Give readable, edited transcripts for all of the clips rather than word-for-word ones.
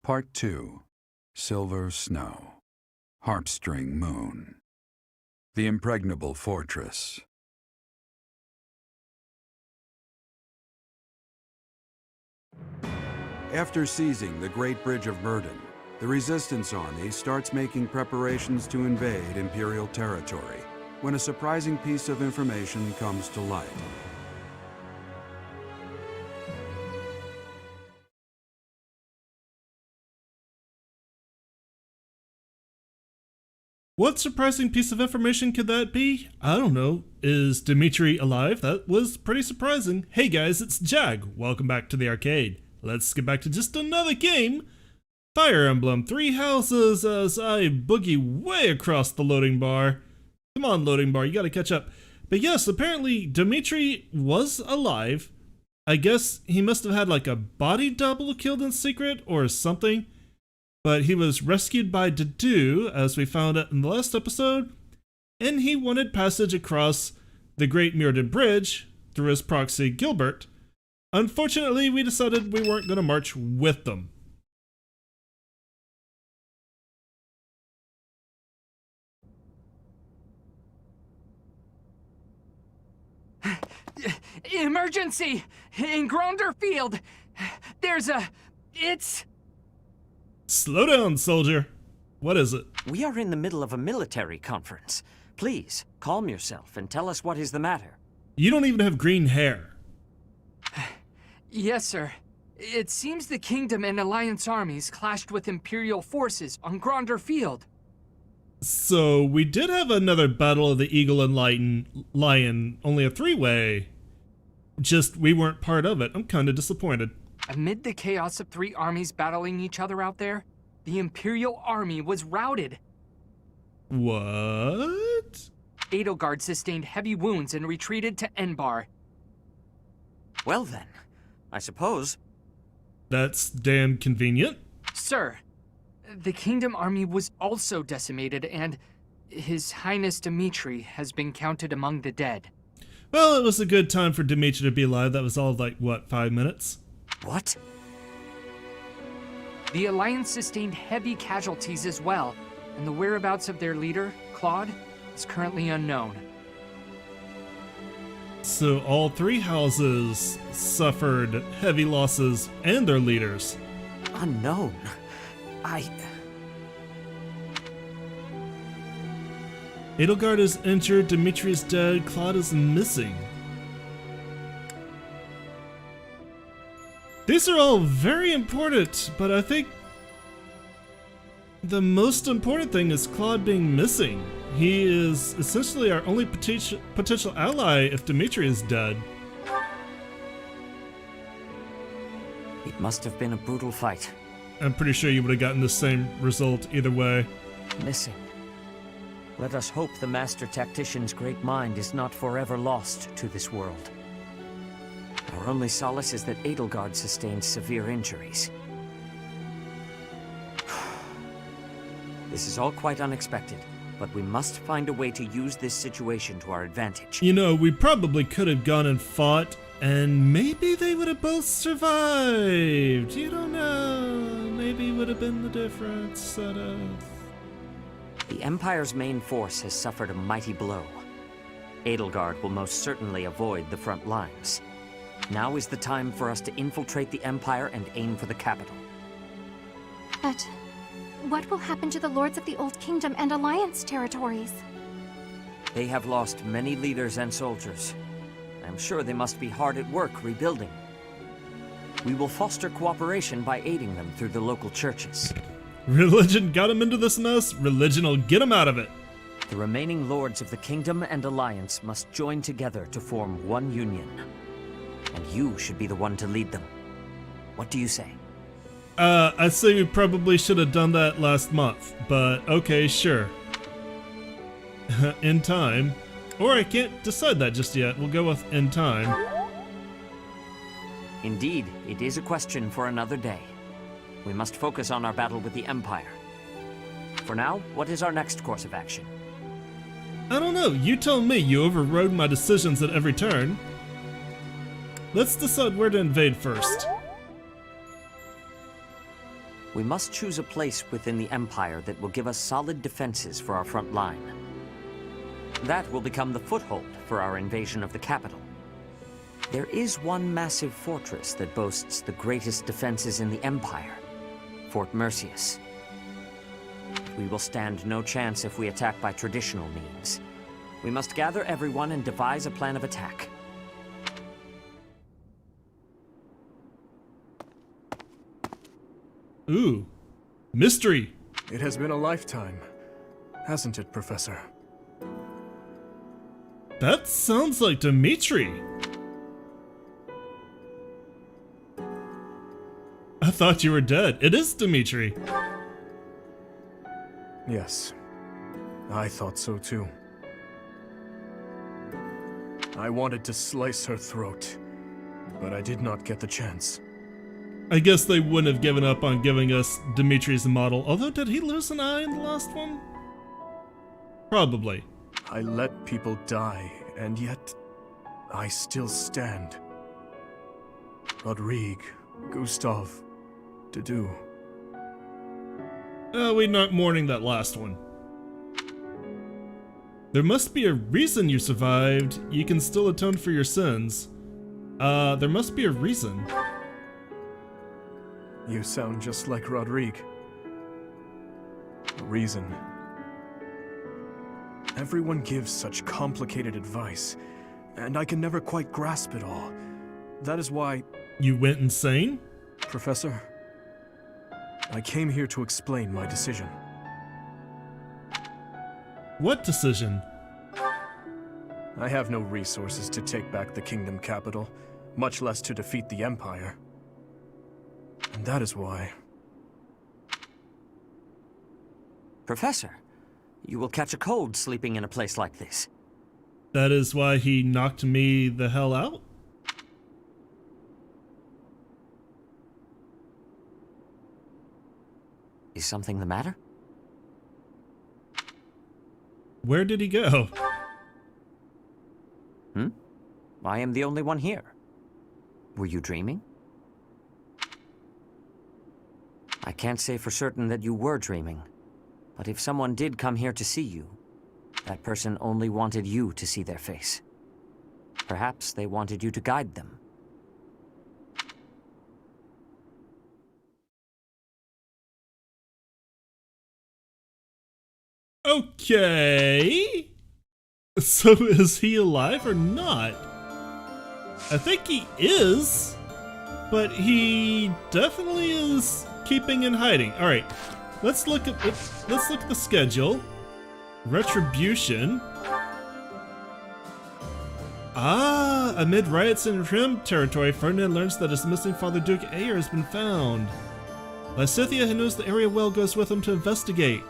Part 2. Silver Snow. Harpstring Moon. The Impregnable Fortress. After seizing the Great Bridge of Myrden, the Resistance Army starts making preparations to invade Imperial territory, when a surprising piece of information comes to light. What surprising piece of information could that be? I don't know. Is Dimitri alive? That was pretty surprising. Hey guys, it's Jag. Welcome back to the arcade. Let's get back to just another game. Fire Emblem Three Houses as I boogie way across the loading bar. Come on, loading bar, you gotta catch up. But yes, apparently Dimitri was alive. I guess he must have had like a body double killed in secret or something. But he was rescued by Dedue, as we found out in the last episode, and he wanted passage across the Great Myrden Bridge through his proxy Gilbert. Unfortunately, we decided we weren't going to march with them. Emergency! In Grondor Field! It's... Slow down, soldier. What is it? We are in the middle of a military conference. Please, calm yourself and tell us what is the matter. You don't even have green hair. Yes, sir. It seems the Kingdom and Alliance armies clashed with Imperial forces on Grondor Field. So, we did have another Battle of the Eagle and Lion, only a three-way. Just, we weren't part of it. I'm kinda disappointed. Amid the chaos of three armies battling each other out there, the Imperial army was routed. What? Edelgard sustained heavy wounds and retreated to Enbar. Well then, I suppose. That's damn convenient. Sir, the Kingdom army was also decimated and His Highness Dimitri has been counted among the dead. Well, it was a good time for Dimitri to be alive. That was all of like, what, 5 minutes? What? The Alliance sustained heavy casualties as well, and the whereabouts of their leader, Claude, is currently unknown. So all three houses suffered heavy losses and their leaders. Unknown? Edelgard is injured, Dimitri is dead, Claude is missing. These are all very important, but I think the most important thing is Claude being missing. He is essentially our only potential ally if Dimitri is dead. It must have been a brutal fight. I'm pretty sure you would have gotten the same result either way. Missing. Let us hope the Master Tactician's great mind is not forever lost to this world. Our only solace is that Edelgard sustained severe injuries. This is all quite unexpected, but we must find a way to use this situation to our advantage. You know, we probably could have gone and fought, and maybe they would have both survived. You don't know. Maybe would have been the difference, Seteth. The Empire's main force has suffered a mighty blow. Edelgard will most certainly avoid the front lines. Now is the time for us to infiltrate the Empire and aim for the capital. But what will happen to the Lords of the Old Kingdom and Alliance territories? They have lost many leaders and soldiers. I'm sure they must be hard at work rebuilding. We will foster cooperation by aiding them through the local churches. Religion got him into this mess, religion will get him out of it. The remaining Lords of the Kingdom and Alliance must join together to form one union. And you should be the one to lead them. What do you say? I'd say we probably should have done that last month, but okay, sure. In time. Or I can't decide that just yet. We'll go with in time. Indeed, it is a question for another day. We must focus on our battle with the Empire. For now, what is our next course of action? I don't know. You tell me. You overrode my decisions at every turn. Let's decide where to invade first. We must choose a place within the Empire that will give us solid defenses for our front line. That will become the foothold for our invasion of the capital. There is one massive fortress that boasts the greatest defenses in the Empire, Fort Mercius. We will stand no chance if we attack by traditional means. We must gather everyone and devise a plan of attack. Ooh. Mystery. It has been a lifetime, hasn't it, Professor? That sounds like Dimitri. I thought you were dead. It is Dimitri. Yes, I thought so too. I wanted to slice her throat, but I did not get the chance. I guess they wouldn't have given up on giving us Dimitri's model, although did he lose an eye in the last one? Probably. I let people die, and yet I still stand. Rodrigue, Gustav, Dedu. We're not mourning that last one. There must be a reason you survived. You can still atone for your sins. There must be a reason. You sound just like Rodrigue. A reason. Everyone gives such complicated advice, and I can never quite grasp it all. That is why... You went insane? Professor, I came here to explain my decision. What decision? I have no resources to take back the kingdom capital, much less to defeat the Empire. And that is why... Professor, you will catch a cold sleeping in a place like this. That is why he knocked me the hell out? Is something the matter? Where did he go? I am the only one here. Were you dreaming? I can't say for certain that you were dreaming, but if someone did come here to see you, that person only wanted you to see their face. Perhaps they wanted you to guide them. Okay. So is he alive or not? I think he is, but he definitely is keeping in hiding. All right, let's look at the schedule. Retribution. Amid riots in Rim territory, Ferdinand learns that his missing father Duke Ayer has been found. Lysithea, who knows the area well, goes with him to investigate.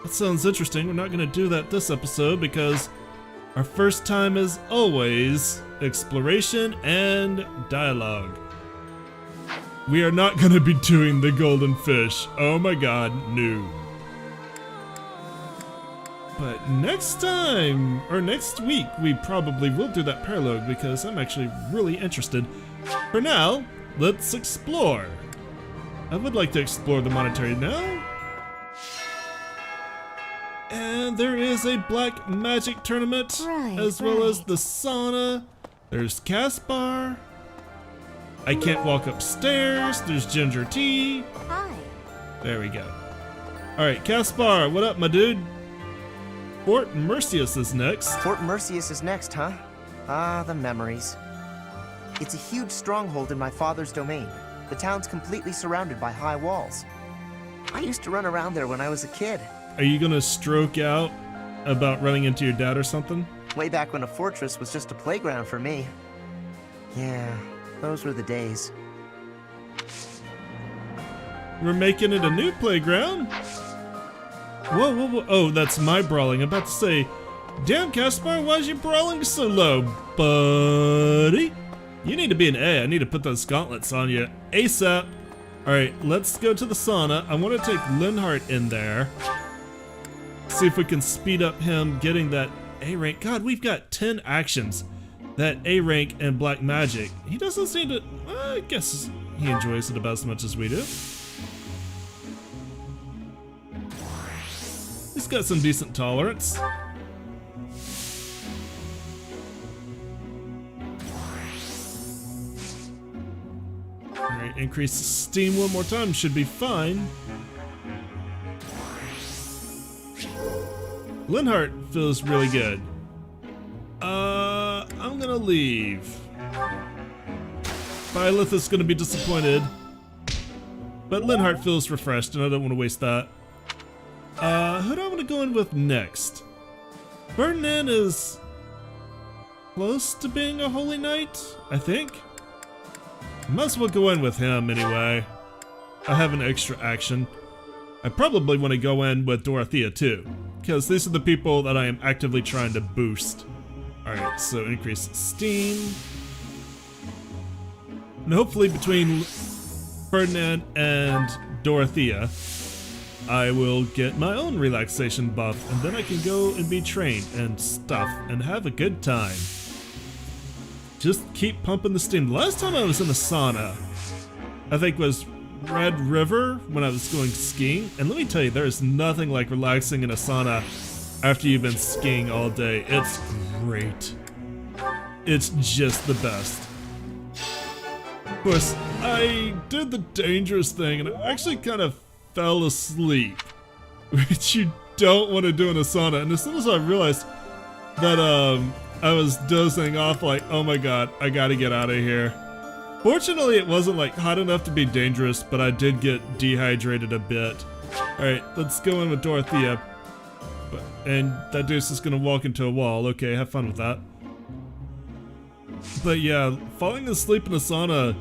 That sounds interesting. We're not going to do that this episode because our first time is always exploration and dialogue. We are not going to be doing the golden fish. Oh my god, no. But next time, or next week, we probably will do that paralogue because I'm actually really interested. For now, let's explore. I would like to explore the monastery now. And there is a black magic tournament, as well as the sauna. There's Caspar. I can't walk upstairs. There's ginger tea. Hi. There we go. Alright, Caspar, what up, my dude? Fort Mercius is next. Fort Mercius is next, huh? Ah, the memories. It's a huge stronghold in my father's domain. The town's completely surrounded by high walls. I used to run around there when I was a kid. Are you gonna stroke out about running into your dad or something? Way back when a fortress was just a playground for me. Yeah, those were the days. We're making it a new playground? Whoa, whoa, whoa. Oh, that's my brawling. I'm about to say, damn, Caspar, why is you brawling so low, buddy? You need to be an A. I need to put those gauntlets on you ASAP. Alright, let's go to the sauna. I want to take Linhardt in there. See if we can speed up him getting that A rank. God, we've got 10 actions. That A rank and black magic. He doesn't seem to... I guess he enjoys it about as much as we do. got some decent tolerance. Alright, increase steam one more time, should be fine. Linhardt feels really good. I'm gonna leave. Byleth is gonna be disappointed. But Linhardt feels refreshed and I don't want to waste that. Who do I want to go in with next? Ferdinand is close to being a holy knight, I think. Might as well go in with him anyway. I have an extra action. I probably want to go in with Dorothea too, because these are the people that I am actively trying to boost. Alright, so increase steam. And hopefully between Ferdinand and Dorothea, I will get my own relaxation buff, and then I can go and be trained and stuff and have a good time. Just keep pumping the steam. The last time I was in a sauna, I think was Red River when I was going skiing, and let me tell you, there is nothing like relaxing in a sauna after you've been skiing all day. It's great. It's just the best. Of course, I did the dangerous thing and I actually kind of fell asleep, which you don't want to do in a sauna. And as soon as I realized that I was dozing off, like, oh my god, I gotta get out of here. Fortunately, it wasn't like hot enough to be dangerous, but I did get dehydrated a bit. Alright, let's go in with Dorothea. And that dude's just gonna walk into a wall. Okay, have fun with that. But yeah, falling asleep in a sauna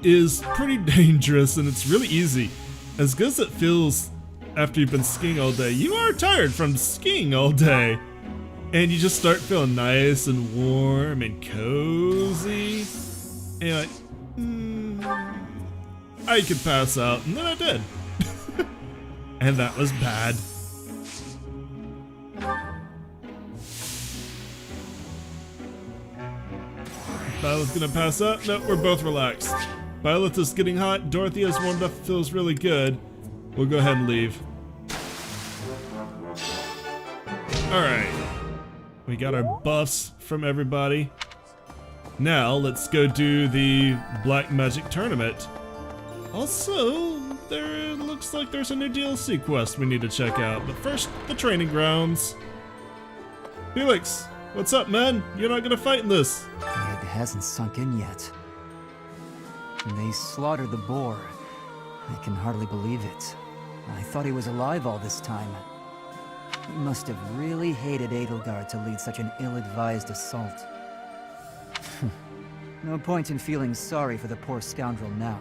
is pretty dangerous, and it's really easy. As good as it feels after you've been skiing all day, you are tired from skiing all day. And you just start feeling nice and warm and cozy. And you're like, I could pass out, and then I did. And that was bad. Violet's gonna pass out. No, we're both relaxed. Violet is getting hot. Dorothea's warmed up, feels really good. We'll go ahead and leave. Alright. We got our buffs from everybody. Now, let's go do the Black Magic Tournament. Also, there looks like there's a new DLC quest we need to check out. But first, the training grounds. Felix, what's up, man? You're not gonna fight in this. It hasn't sunk in yet. They slaughtered the boar. I can hardly believe it. I thought he was alive all this time. He must have really hated Edelgard to lead such an ill-advised assault. No point in feeling sorry for the poor scoundrel now.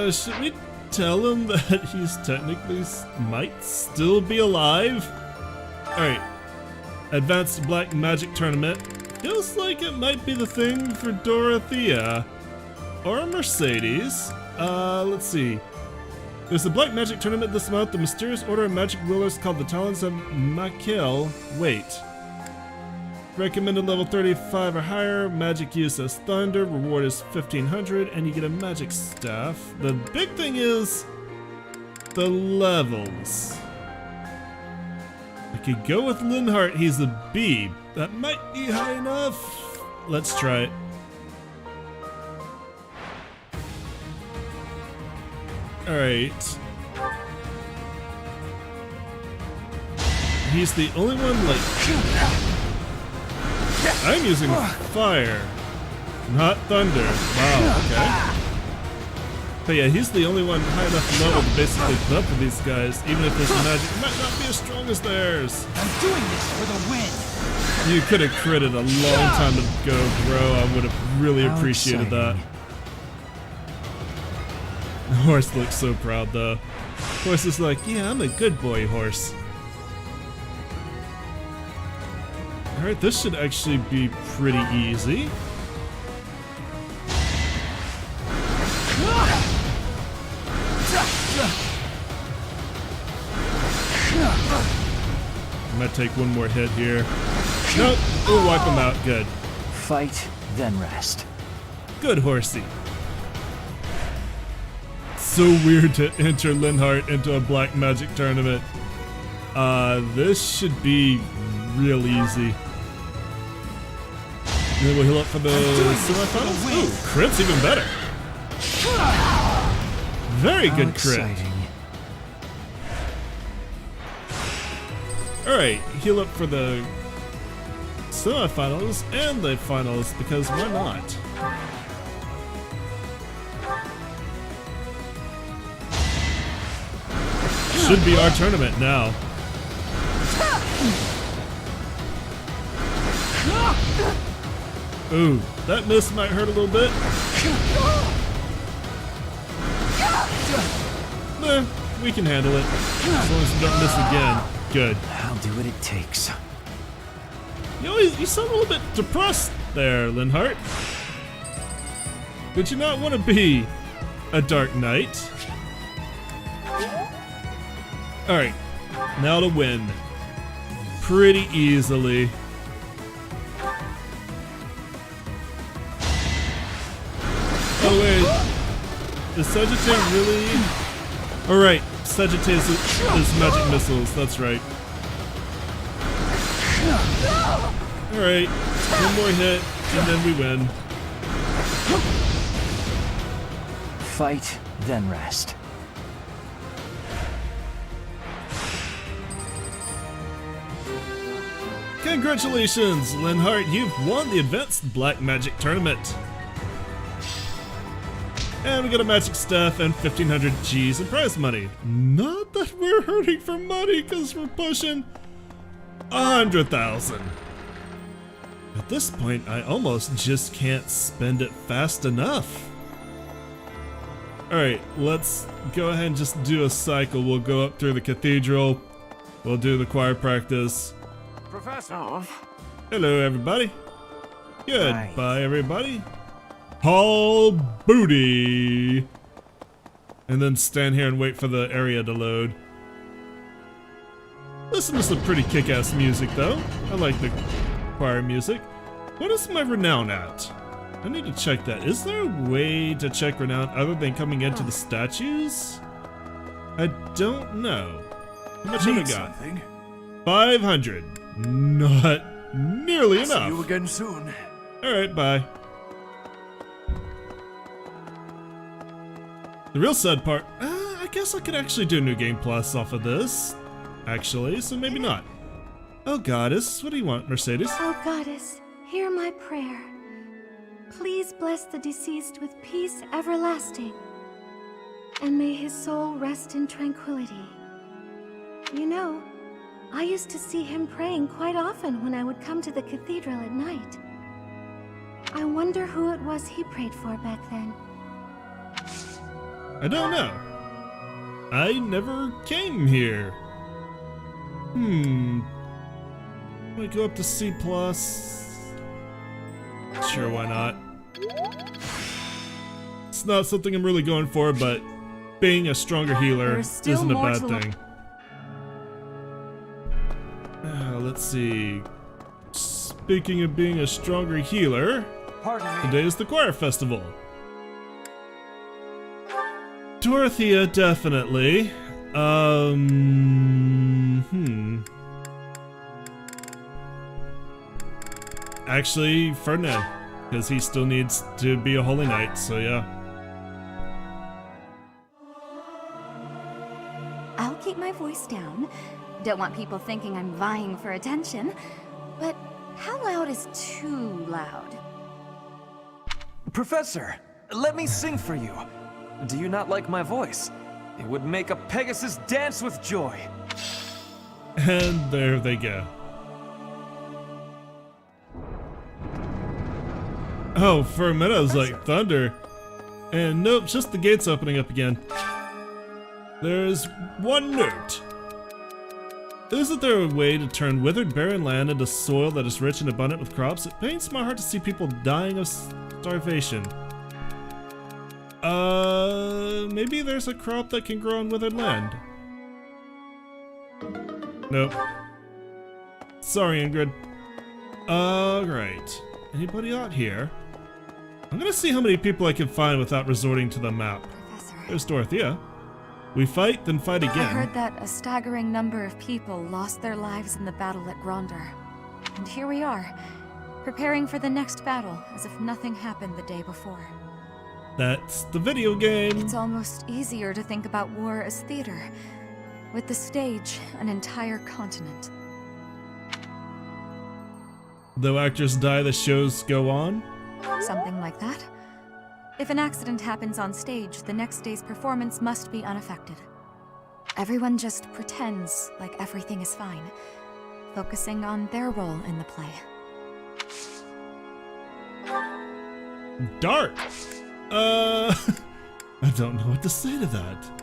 Should we tell him that he's technically might still be alive? Alright. Advanced Black Magic Tournament. Feels like it might be the thing for Dorothea. Or Mercedes. Let's see. There's a Black Magic Tournament this month. The mysterious order of magic rulers called the Talons of Makel. Wait. Recommended level 35 or higher. Magic use as thunder. Reward is 1500 and you get a magic staff. The big thing is the levels. I could go with Linhardt, he's a B. That might be high enough. Let's try it. Alright. He's the only one like... I'm using fire, not thunder. Wow, okay. But yeah, he's the only one high enough level to basically put up with these guys, even if his magic might not be as strong as theirs. I'm doing this for the win. You could have critted a long time ago, bro. I would have really appreciated that. The horse looks so proud, though. The horse is like, yeah, I'm a good boy, horse. Alright, this should actually be pretty easy. I might take one more hit here. Nope, we'll wipe him out. Good. Fight, then rest. Good horsey. so weird to enter Linhardt into a black magic tournament. This should be real easy. And then we'll heal up for the semifinals. Ooh, crit's even better. Very good crit. Alright, heal up for the semifinals and the finals, because why not? Should be our tournament now. Ooh, that miss might hurt a little bit. Nah, we can handle it. As long as we don't miss again. Good. I'll do what it takes. You sound a little bit depressed there, Linhardt. Would you not want to be a Dark Knight? Alright, now to win. Pretty easily. Oh wait, is Seteth really? Alright, Seteth is magic missiles, that's right. Alright, one more hit, and then we win. Fight, then rest. Congratulations, Linhardt, you've won the Advanced Black Magic Tournament. And we got a magic staff and 1500 G's in prize money. Not that we're hurting for money, because we're pushing 100,000. At this point, I almost just can't spend it fast enough. Alright, let's go ahead and just do a cycle. We'll go up through the cathedral. We'll do the choir practice. Professor! Hello, everybody. Goodbye, everybody. Haul booty! And then stand here and wait for the area to load. Listen to some pretty kick-ass music, though. I like the choir music. What is my renown at? I need to check that. Is there a way to check renown other than coming into the statues? I don't know. How much have I got? 500. Not nearly enough. See you again soon. Alright, bye. The real sad part, I guess I could actually do New Game Plus off of this. Actually, so maybe not. Oh, Goddess, what do you want, Mercedes? Oh, Goddess, hear my prayer. Please bless the deceased with peace everlasting, and may his soul rest in tranquility. You know, I used to see him praying quite often when I would come to the cathedral at night. I wonder who it was he prayed for back then. I don't know. I never came here. I go up to C+. Sure, why not? It's not something I'm really going for, but being a stronger healer isn't a bad thing. Let's see. Speaking of being a stronger healer, today is the choir festival. Dorothea, definitely. Actually, Ferdinand, because he still needs to be a holy knight, so yeah. I'll keep my voice down. Don't want people thinking I'm vying for attention. But how loud is too loud? Professor, let me sing for you. Do you not like my voice? It would make a Pegasus dance with joy. And there they go. Oh, for a minute I was like, thunder. And nope, just the gates opening up again. There's one note. Isn't there a way to turn withered barren land into soil that is rich and abundant with crops? It pains my heart to see people dying of starvation. Maybe there's a crop that can grow on withered land. Nope. Sorry, Ingrid. Alright. Anybody out here? I'm gonna see how many people I can find without resorting to the map. Professor, There's Dorothea. We fight, then fight again. I heard that a staggering number of people lost their lives in the battle at Grondor. And here we are, preparing for the next battle as if nothing happened the day before. That's the video game. It's almost easier to think about war as theater, with the stage an entire continent. Though actors die, the shows go on? Something like that. If an accident happens on stage, the next day's performance must be unaffected. Everyone just pretends like everything is fine, focusing on their role in the play. Dark! I don't know what to say to that.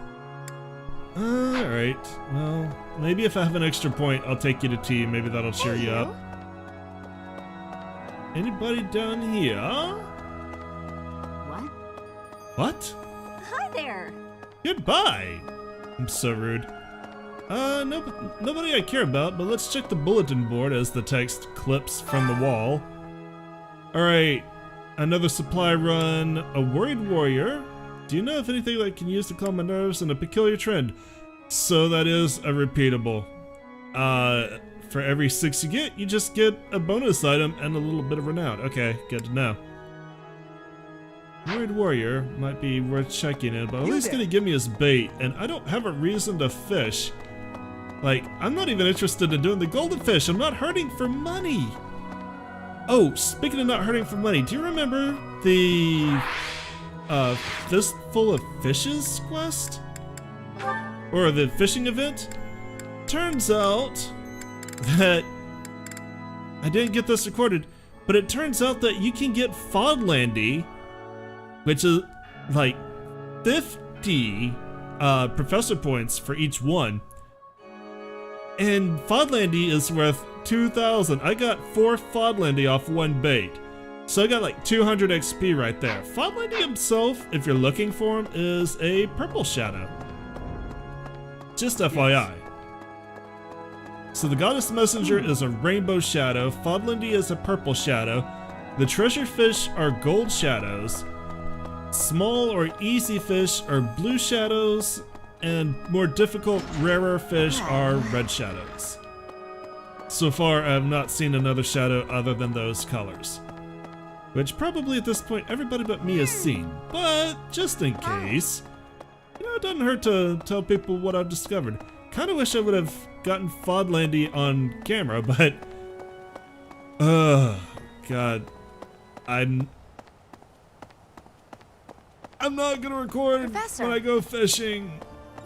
Alright, well, maybe if I have an extra point, I'll take you to tea. Maybe that'll cheer you up. Anybody down here? What? What? Hi there! Goodbye! I'm so rude. Nobody I care about, but let's check the bulletin board as the text clips from the wall. Alright, another supply run. A worried warrior. Do you know of anything that I can use to calm my nerves and a peculiar trend? So that is a repeatable. For every 6 you get, you just get a bonus item and a little bit of renown. Okay, good to know. Worried warrior might be worth checking in, but at least gonna give me his bait, and I don't have a reason to fish. Like, I'm not even interested in doing the golden fish. I'm not hurting for money. Oh, speaking of not hurting for money, do you remember the Fistful of Fishes quest? Or the fishing event? Turns out that I didn't get this recorded, but it turns out that you can get Fodlandy, which is like 50 professor points for each one. And Fodlandy is worth 2,000. I got 4 Fodlandy off one bait. So I got like 200 XP right there. Fodlandy himself, if you're looking for him, is a purple shadow. Just FYI. So the Goddess Messenger is a rainbow shadow, Fodlandy is a purple shadow, the treasure fish are gold shadows, small or easy fish are blue shadows, and more difficult, rarer fish are red shadows. So far, I have not seen another shadow other than those colors. Which probably at this point everybody but me has seen, but just in case, you know, it doesn't hurt to tell people what I've discovered. Kinda wish I would have gotten Fodlandy on camera, but God, I'm not gonna record when I go fishing.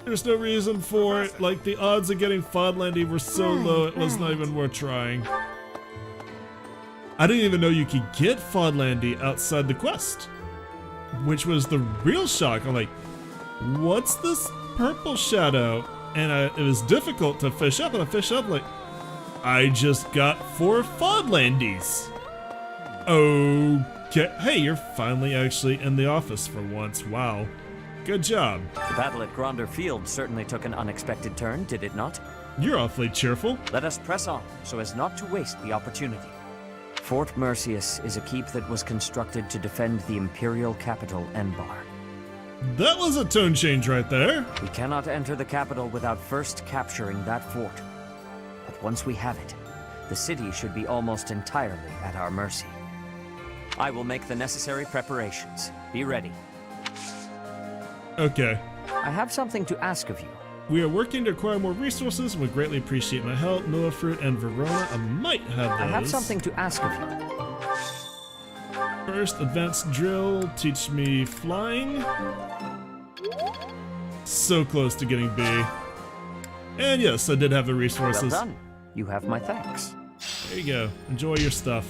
There's no reason for it. Like, the odds of getting Fodlandy were so low, it was not even worth trying. I didn't even know you could get Fodlandy outside the quest, which was the real shock. I'm like, what's this purple shadow? And it was difficult to fish up, and I fish up like, I just got 4 Fodlandies. Okay, hey, you're finally actually in the office for once. Wow, good job. The battle at Grondor Field certainly took an unexpected turn, did it not? You're awfully cheerful. Let us press on, so as not to waste the opportunity. Fort Mercius is a keep that was constructed to defend the imperial capital, Enbar. That was a tone change right there. We cannot enter the capital without first capturing that fort. But once we have it, the city should be almost entirely at our mercy. I will make the necessary preparations. Be ready. Okay. I have something to ask of you. We are working to acquire more resources and would greatly appreciate my help. Noah Fruit and Verona, I might have those. I have something to ask of you. First, advanced drill, teach me flying. So close to getting B. And yes, I did have the resources. Well done. You have my thanks. There you go. Enjoy your stuff.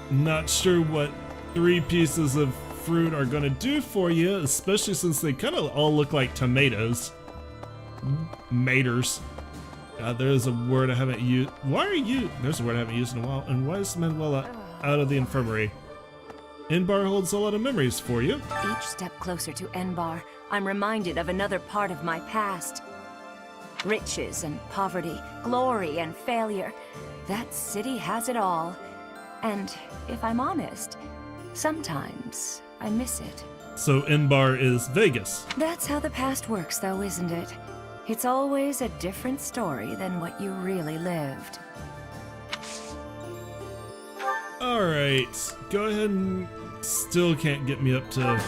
Not sure what 3 pieces of fruit are gonna do for you, especially since they kind of all look like tomatoes. Maters. God, there's a word I haven't used. Why are you? There's a word I haven't used in a while. And why is Manuela out of the infirmary? Enbar holds a lot of memories for you. Each step closer to Enbar, I'm reminded of another part of my past. Riches and poverty, glory and failure. That city has it all. And if I'm honest, Sometimes I miss it. So Inbar is Vegas. That's how the past works, though, isn't it? It's always a different story than what you really lived. Alright, go ahead and still can't get me up to...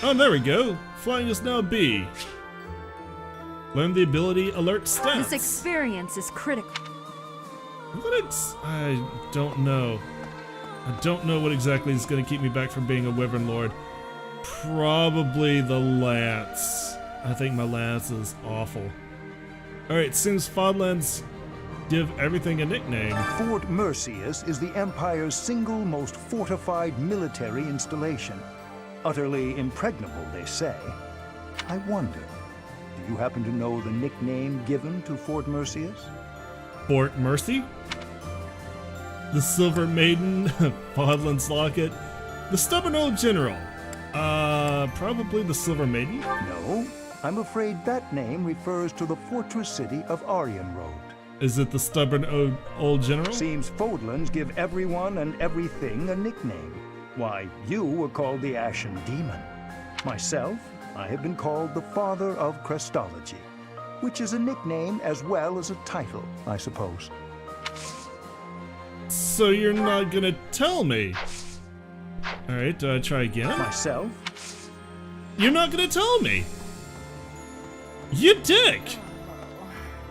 Oh, there we go. Flying is now B. Learn the ability Alert Stance. This experience is critical. I don't know. I don't know what exactly is going to keep me back from being a Wyvern Lord. Probably the Lance. I think my Lance is awful. Alright, seems Fodlands give everything a nickname. Fort Mercius is the Empire's single most fortified military installation. Utterly impregnable, they say. I wonder, do you happen to know the nickname given to Fort Mercius? Fort Mercy? The Silver Maiden, Fodlan's Locket, the Stubborn Old General. Probably the Silver Maiden? No, I'm afraid that name refers to the fortress city of Arianrode. Is it the Stubborn Old General? Seems Fodlands give everyone and everything a nickname. Why, you were called the Ashen Demon. Myself, I have been called the Father of Crestology, which is a nickname as well as a title, I suppose. So you're not gonna tell me? Alright, do I try again? Myself? You're not gonna tell me! You dick!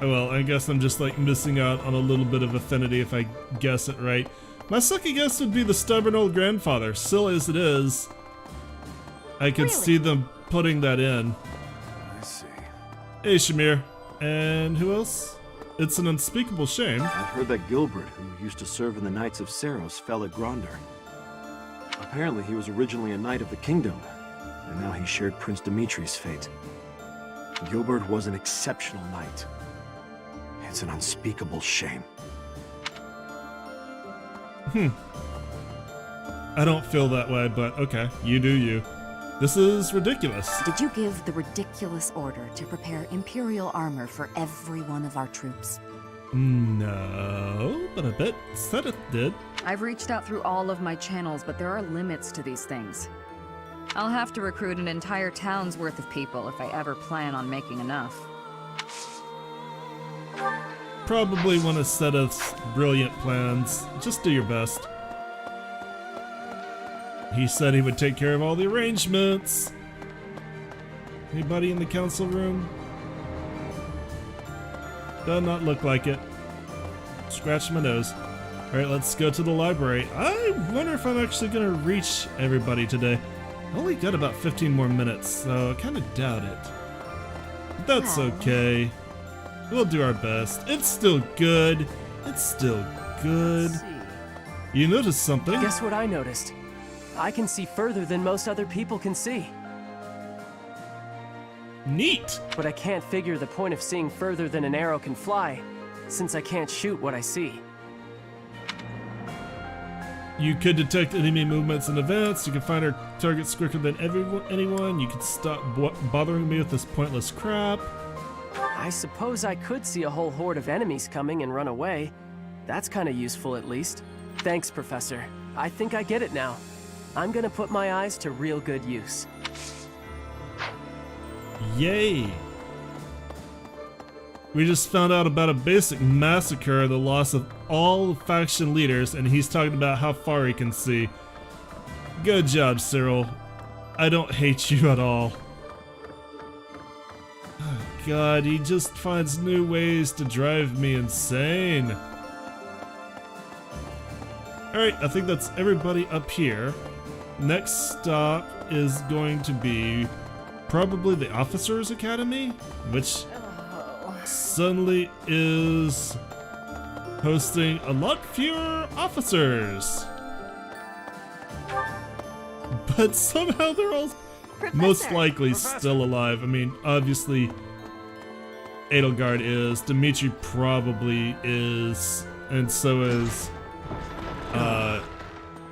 Oh well, I guess I'm just like missing out on a little bit of affinity if I guess it right. My second guess would be the Stubborn Old Grandfather. Silly as it is, I could see them putting that in. I see. Hey Shamir. And who else? It's an unspeakable shame. I've heard that Gilbert, who used to serve in the Knights of Seiros, fell at Grondor. Apparently he was originally a knight of the kingdom, and now he shared Prince Dimitri's fate. Gilbert was an exceptional knight. It's an unspeakable shame. I don't feel that way, but okay, you do you. This is ridiculous. Did you give the ridiculous order to prepare Imperial armor for every one of our troops? No, but I bet Seteth did. I've reached out through all of my channels, but there are limits to these things. I'll have to recruit an entire town's worth of people if I ever plan on making enough. Probably one of Seteth's brilliant plans. Just do your best. He said he would take care of all the arrangements. Anybody in the council room? Does not look like it. Scratch my nose. Alright, let's go to the library. I wonder if I'm actually gonna reach everybody today. I only got about 15 more minutes, so I kinda doubt it. But that's okay. We'll do our best. It's still good. It's still good. You noticed something? Guess what I noticed? I can see further than most other people can see. Neat! But I can't figure the point of seeing further than an arrow can fly, since I can't shoot what I see. You could detect enemy movements in advance. You can find our targets quicker than anyone. You can stop bothering me with this pointless crap. I suppose I could see a whole horde of enemies coming and run away. That's kind of useful, at least. Thanks, Professor. I think I get it now. I'm gonna put my eyes to real good use. Yay! We just found out about a basic massacre, the loss of all faction leaders, and he's talking about how far he can see. Good job, Cyril. I don't hate you at all. Oh, God, he just finds new ways to drive me insane. Alright, I think that's everybody up here. Next stop is going to be probably the Officers Academy, which suddenly is hosting a lot fewer officers. But somehow they're all most likely still alive. I mean, obviously Edelgard is, Dimitri probably is, and so is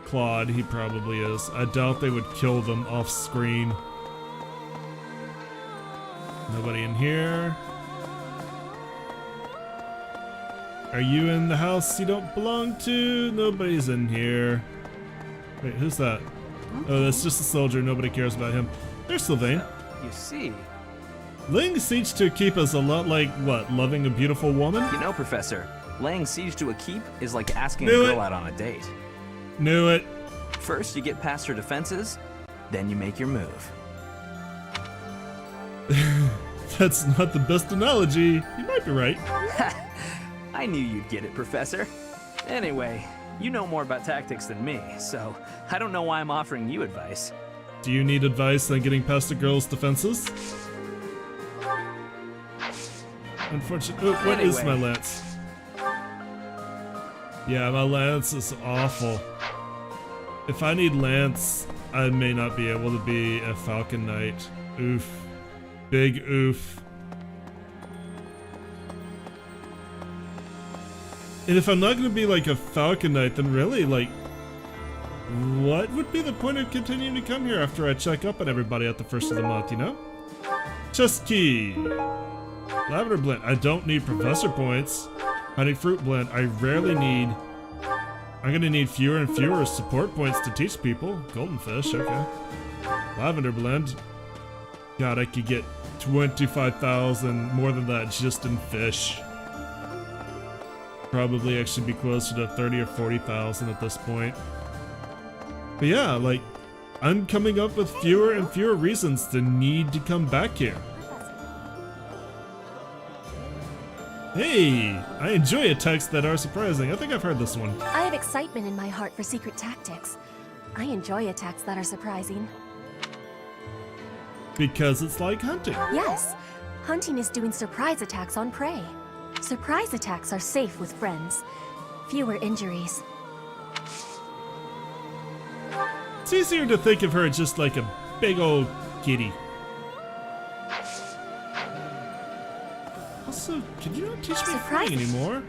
Claude, he probably is. I doubt they would kill them off screen. Nobody in here. Are you in the house you don't belong to? Nobody's in here. Wait, who's that? Oh, that's just a soldier. Nobody cares about him. There's Sylvain. You see. Laying siege to a keep is a lot like, what, loving a beautiful woman? You know, Professor, laying siege to a keep is like asking Knew a girl it. out on a date. Knew it. First, you get past her defenses, then you make your move. That's not the best analogy. You might be right. I knew you'd get it, Professor. Anyway, you know more about tactics than me, so I don't know why I'm offering you advice. Do you need advice on getting past a girl's defenses? Unfortunately, what is my lance? Yeah, my lance is awful. If I need lance, I may not be able to be a Falcon Knight. Oof. Big oof. And if I'm not going to be like a Falcon Knight, then really, like, what would be the point of continuing to come here after I check up on everybody at the first of the month, you know? Chest key. Lavender blend. I don't need professor points. Honey fruit blend. I rarely need. I'm gonna need fewer and fewer support points to teach people. Golden fish. Okay. Lavender blend. God, I could get 25,000 more than that just in fish. Probably actually be closer to 30 or 40,000 at this point. But yeah, like, I'm coming up with fewer and fewer reasons to need to come back here. Hey, I enjoy attacks that are surprising. I think I've heard this one. I have excitement in my heart for secret tactics. I enjoy attacks that are surprising. Because it's like hunting. Yes, hunting is doing surprise attacks on prey. Surprise attacks are safe with friends. Fewer injuries. It's easier to think of her as just like a big old kitty. Also, could you not teach me flying anymore?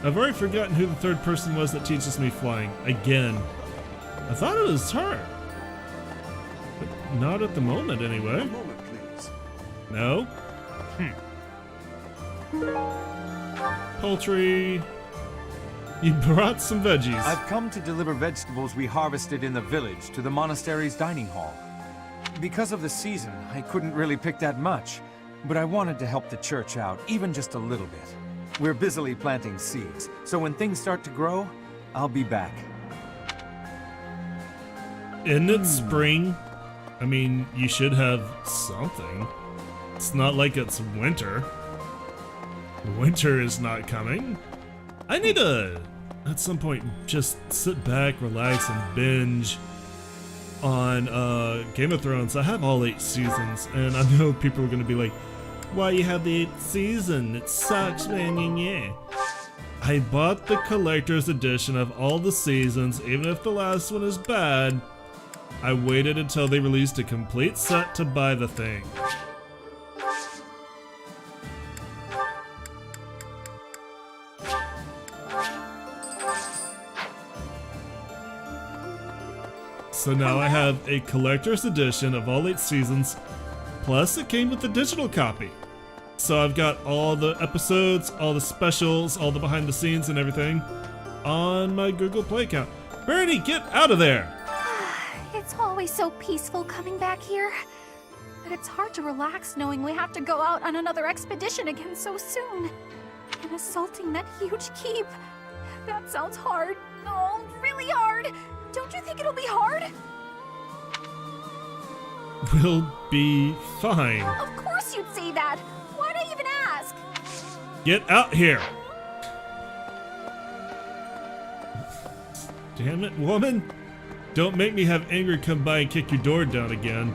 I've already forgotten who the third person was that teaches me flying. Again. I thought it was her. But not at the moment, anyway. A moment, please. No? Poultry. You brought some veggies. I've come to deliver vegetables we harvested in the village to the monastery's dining hall. Because of the season, I couldn't really pick that much, but I wanted to help the church out, even just a little bit. We're busily planting seeds, so when things start to grow, I'll be back. Isn't it spring? I mean, you should have something. It's not like it's winter. Winter is not coming. I need to, at some point, just sit back, relax, and binge on Game of Thrones. I have all 8 seasons, and I know people are going to be like, why you have the 8th season? It sucks, man, yeah. I bought the collector's edition of all the seasons, even if the last one is bad. I waited until they released a complete set to buy the thing. So now I have a collector's edition of all 8 seasons, plus it came with a digital copy. So I've got all the episodes, all the specials, all the behind the scenes and everything on my Google Play account. Bernie, get out of there! It's always so peaceful coming back here. But it's hard to relax knowing we have to go out on another expedition again so soon. And assaulting that huge keep. That sounds hard. Oh, really hard. Don't you think it'll be hard? We'll be fine. Of course you'd say that. Why'd I even ask? Get out here! Damn it, woman! Don't make me have Angry come by and kick your door down again.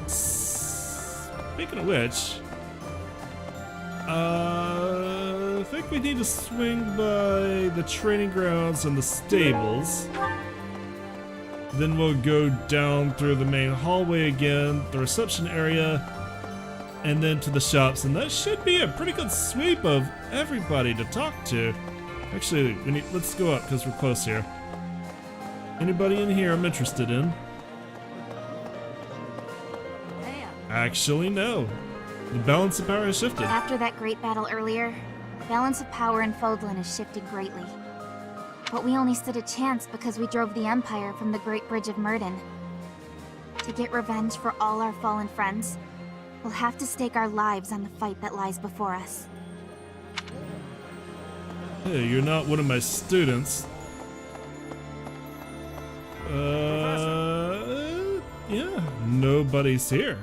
Speaking of which, I think we need to swing by the training grounds and the stables. Then we'll go down through the main hallway again, the reception area, and then to the shops. And that should be a pretty good sweep of everybody to talk to. Actually, let's go up because we're close here. Anybody in here I'm interested in? Actually, no. The balance of power has shifted. After that great battle earlier, the balance of power in Fodlan has shifted greatly. But we only stood a chance because we drove the Empire from the Great Bridge of Murden. To get revenge for all our fallen friends, we'll have to stake our lives on the fight that lies before us. Hey, you're not one of my students. Yeah, nobody's here.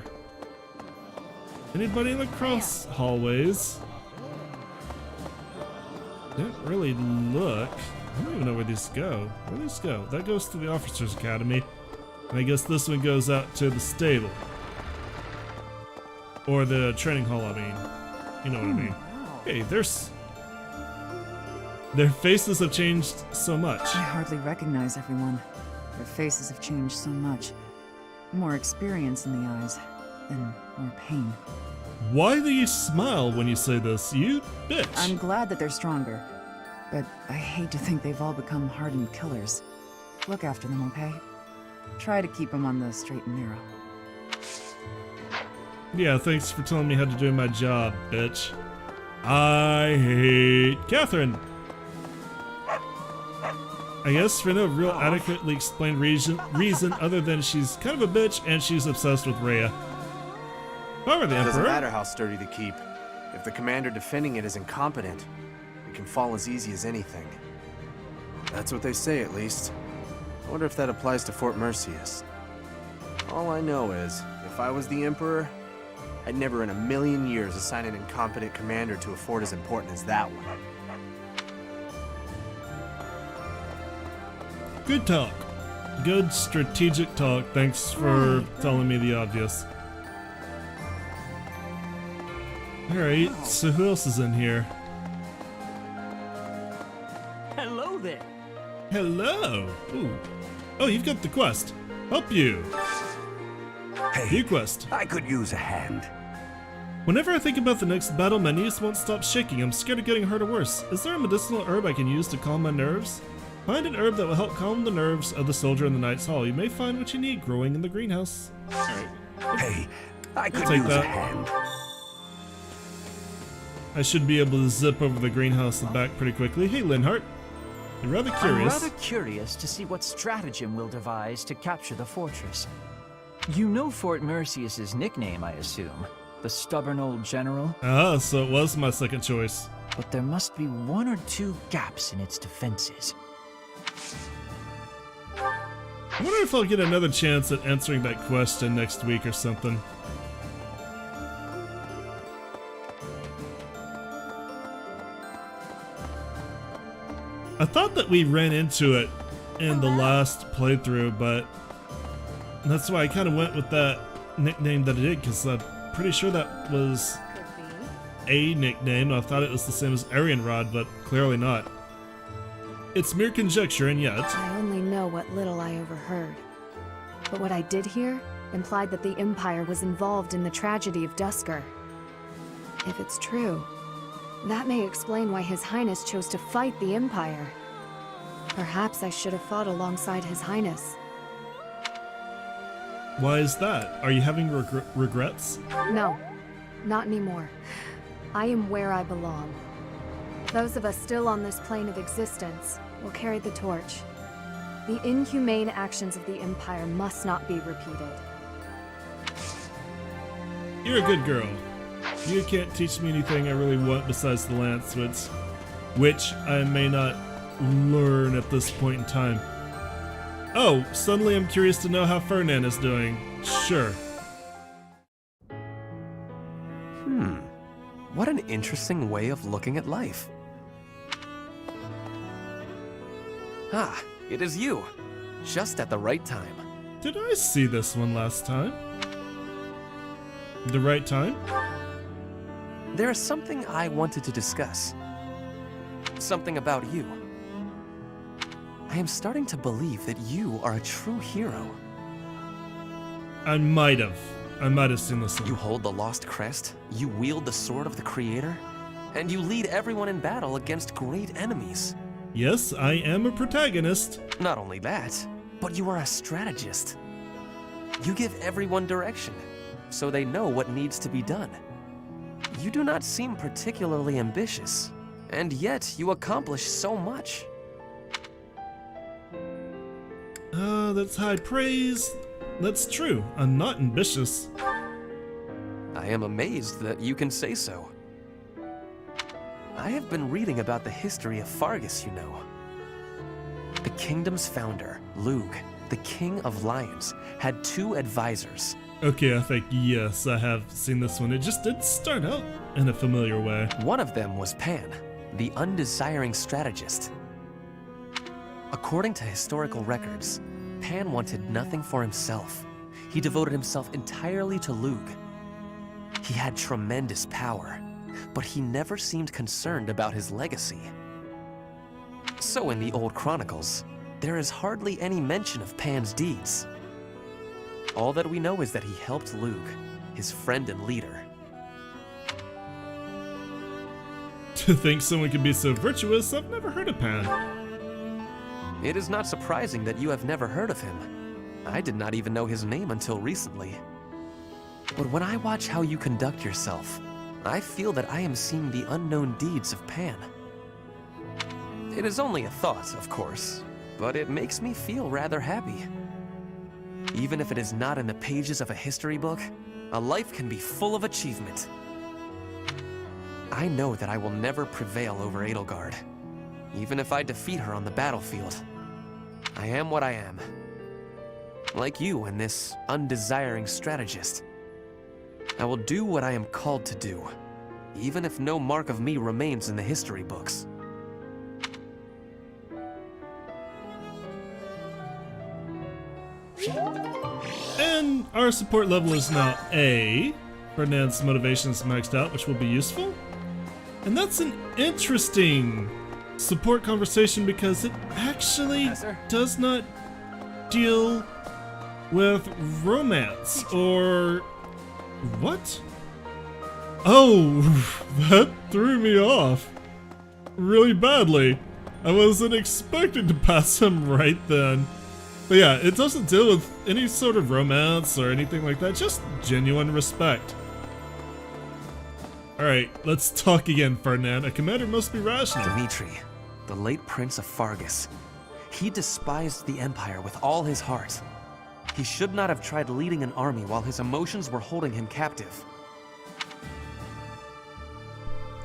Anybody in the cross hallways? Didn't really look. I don't even know where these go. Where these go? That goes to the Officers Academy. And I guess this one goes out to the stable. Or the training hall, I mean. You know what I mean. Hey, their faces have changed so much. I hardly recognize everyone. Their faces have changed so much. More experience in the eyes, and more pain. Why do you smile when you say this, you bitch? I'm glad that they're stronger, but I hate to think they've all become hardened killers. Look after them, okay? Try to keep them on the straight and narrow. Yeah, thanks for telling me how to do my job, bitch. I hate Catherine. I guess for no real adequately explained reason other than she's kind of a bitch and she's obsessed with Rhea. However, the It doesn't Emperor... matter how sturdy the keep. If the commander defending it is incompetent, it can fall as easy as anything. That's what they say, at least. I wonder if that applies to Fort Mercius. All I know is, if I was the Emperor, I'd never in a million years assign an incompetent commander to a fort as important as that one. Good talk. Good strategic talk. Thanks for telling me the obvious. Alright, so who else is in here? Hello there. Hello! Ooh. Oh, you've got the quest. Help you. Hey, View quest. I could use a hand. Whenever I think about the next battle, my knees won't stop shaking. I'm scared of getting hurt or worse. Is there a medicinal herb I can use to calm my nerves? Find an herb that will help calm the nerves of the soldier in the Knight's Hall. You may find what you need growing in the greenhouse. Alright. Hey, I could take use that. a hand. I should be able to zip over the greenhouse and back pretty quickly. Hey, Linhart. You're rather curious. I'm rather curious to see what stratagem we'll devise to capture the fortress. You know Fort Mercius's nickname, I assume. The stubborn old general? Ah, so it was my second choice. But there must be one or two gaps in its defenses. I wonder if I'll get another chance at answering that question next week or something. I thought that we ran into it in the last playthrough, but that's why I kind of went with that nickname that I did, because I'm pretty sure that was a nickname. I thought it was the same as Arianrod, but clearly not. It's mere conjecture, and yet... I only know what little I overheard. But what I did hear implied that the Empire was involved in the tragedy of Duscur. If it's true, that may explain why His Highness chose to fight the Empire. Perhaps I should have fought alongside His Highness. Why is that? Are you having regrets? No, not anymore. I am where I belong. Those of us still on this plane of existence will carry the torch. The inhumane actions of the Empire must not be repeated. You're a good girl. You can't teach me anything I really want besides the lance, which I may not learn at this point in time. Oh, suddenly I'm curious to know how Ferdinand is doing. Sure. What an interesting way of looking at life. Ah, it is you. Just at the right time. Did I see this one last time? The right time? There is something I wanted to discuss. Something about you. I am starting to believe that you are a true hero. I might have seen this one. You hold the Lost Crest, you wield the Sword of the Creator, and you lead everyone in battle against great enemies. Yes, I am a protagonist. Not only that, but you are a strategist. You give everyone direction, so they know what needs to be done. You do not seem particularly ambitious, and yet you accomplish so much. That's high praise. That's true. I'm not ambitious. I am amazed that you can say so. I have been reading about the history of Fargus, you know. The kingdom's founder, Lug, the king of lions, had 2 advisors. Okay, I think yes, I have seen this one. It just did start out in a familiar way. One of them was Pan, the undesiring strategist. According to historical records, Pan wanted nothing for himself. He devoted himself entirely to Lug. He had tremendous power, but he never seemed concerned about his legacy. So in the old chronicles, there is hardly any mention of Pan's deeds. All that we know is that he helped Lug, his friend and leader. To think someone could be so virtuous, I've never heard of Pan. It is not surprising that you have never heard of him. I did not even know his name until recently. But when I watch how you conduct yourself, I feel that I am seeing the unknown deeds of Pan. It is only a thought, of course, but it makes me feel rather happy. Even if it is not in the pages of a history book, a life can be full of achievement. I know that I will never prevail over Edelgard, even if I defeat her on the battlefield. I am what I am. Like you and this undesiring strategist. I will do what I am called to do, even if no mark of me remains in the history books. And our support level is now A. Ferdinand's motivation is maxed out, which will be useful. And that's an interesting support conversation because it actually does not deal with romance or what? Oh, that threw me off really badly. I wasn't expecting to pass him right then. But yeah, it doesn't deal with any sort of romance or anything like that, just genuine respect. Alright, let's talk again, Ferdinand. A commander must be rational. Dimitri, the late Prince of Fargus. He despised the Empire with all his heart. He should not have tried leading an army while his emotions were holding him captive.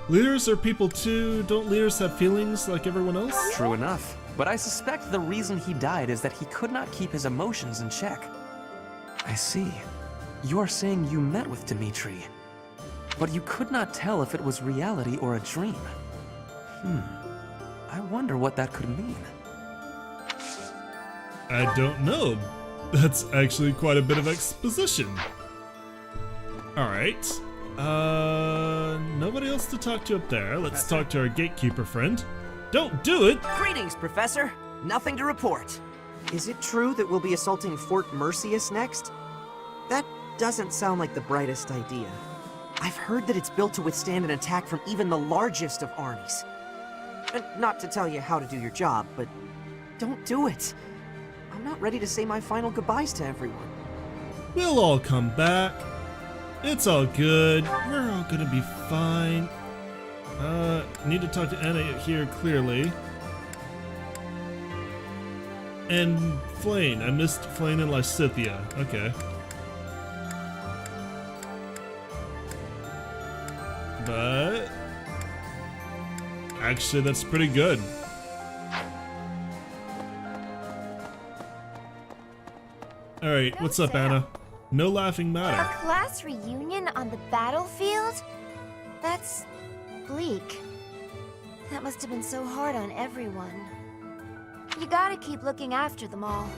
Leaders are people too. Don't leaders have feelings like everyone else? True enough. But I suspect the reason he died is that he could not keep his emotions in check. I see. You are saying you met with Dimitri, but you could not tell if it was reality or a dream. I wonder what that could mean. I don't know. That's actually quite a bit of exposition. Alright. Nobody else to talk to up there. Let's talk to our gatekeeper friend. Don't do it! Greetings, Professor. Nothing to report. Is it true that we'll be assaulting Fort Mercius next? That doesn't sound like the brightest idea. I've heard that it's built to withstand an attack from even the largest of armies. And not to tell you how to do your job, but don't do it. I'm not ready to say my final goodbyes to everyone. We'll all come back. It's all good. We're all gonna be fine. Need to talk to Anna here clearly. And Flane. I missed Flane and Lysithea. Okay. But actually, that's pretty good. Alright, what's up, Anna? No laughing matter. A class reunion on the battlefield? That's bleak. That must have been so hard on everyone. You gotta keep looking after them all.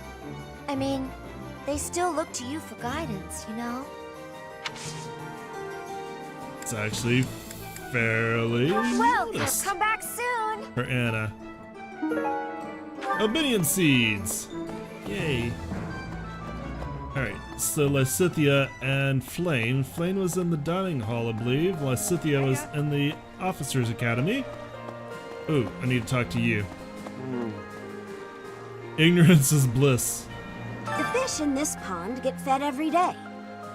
I mean, they still look to you for guidance, you know? It's actually fairly Well, modest come back soon! for Anna. Obsidian seeds! Yay. Alright, so Lysithea and Flane. Flane was in the dining hall, I believe. Lysithea was in the officers' academy. Ooh, I need to talk to you. Ignorance is bliss. The fish in this pond get fed every day.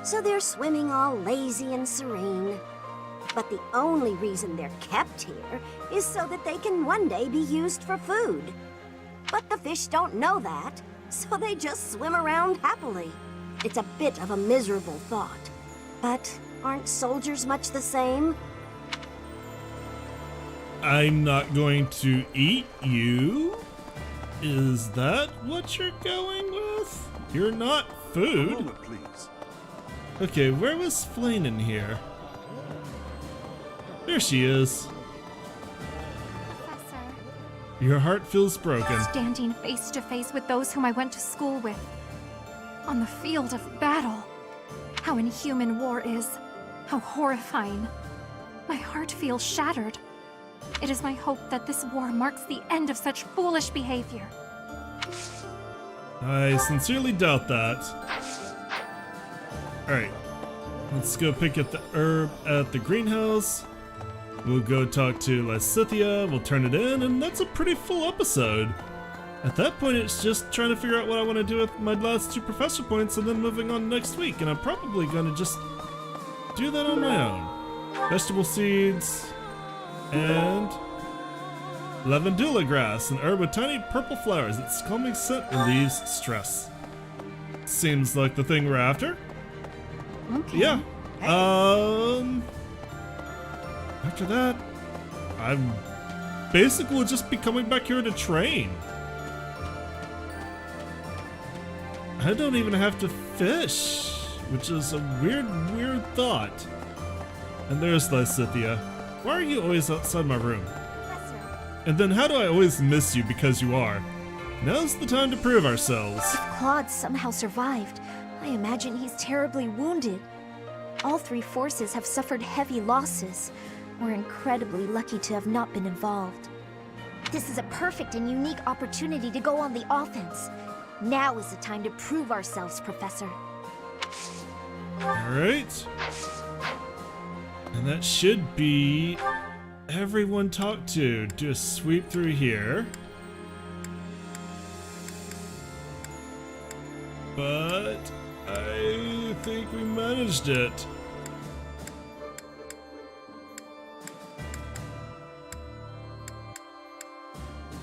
so they're swimming all lazy and serene. But the only reason they're kept here is so that they can one day be used for food. But the fish don't know that, so they just swim around happily. It's a bit of a miserable thought. But aren't soldiers much the same? I'm not going to eat you? Is that what you're going with? You're not food. A moment, please. Okay, where was Flane in here? There she is. Professor. Your heart feels broken. Standing face to face with those whom I went to school with. On the field of battle. How inhuman war is. How horrifying. My heart feels shattered. It is my hope that this war marks the end of such foolish behavior. I sincerely doubt that. Alright. Let's go pick up the herb at the greenhouse. We'll go talk to Lysithea, we'll turn it in, and that's a pretty full episode. At that point, it's just trying to figure out what I want to do with my last 2 professor points and then moving on next week, and I'm probably going to just do that on my own. Vegetable seeds, and lavandula grass, an herb with tiny purple flowers. Its calming scent relieves stress. Seems like the thing we're after. Okay. Yeah. After that, I'm basically just be coming back here to train. I don't even have to fish, which is a weird thought. And there's Lysithea. Why are you always outside my room? And then how do I always miss you because you are? Now's the time to prove ourselves. If Claude somehow survived, I imagine he's terribly wounded. All 3 forces have suffered heavy losses. We're incredibly lucky to have not been involved. This is a perfect and unique opportunity to go on the offense. Now is the time to prove ourselves, Professor. Alright. And that should be everyone talked to. Do a sweep through here. But I think we managed it.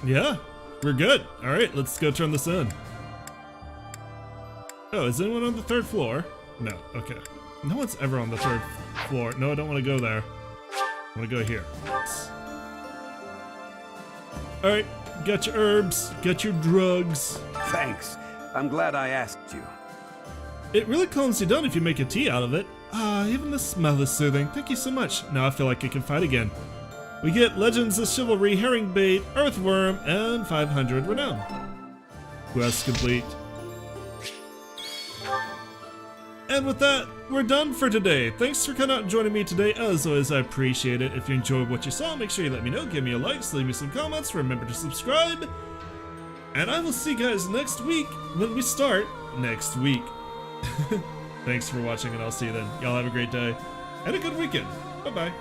Yeah, we're good. Alright, let's go turn this in. Oh, is anyone on the 3rd floor? No, okay. No one's ever on the 3rd floor. No, I don't want to go there. I want to go here. Alright, got your herbs, got your drugs. Thanks. I'm glad I asked you. It really calms you down if you make a tea out of it. Ah, even the smell is soothing. Thank you so much. Now I feel like I can fight again. We get Legends of Chivalry, Herring Bait, Earthworm, and 500 Renown. Quest complete. And with that, we're done for today. Thanks for coming out and joining me today. As always, I appreciate it. If you enjoyed what you saw, make sure you let me know. Give me a like, leave me some comments. Remember to subscribe. And I will see you guys next week when we start next week. Thanks for watching, and I'll see you then. Y'all have a great day and a good weekend. Bye-bye.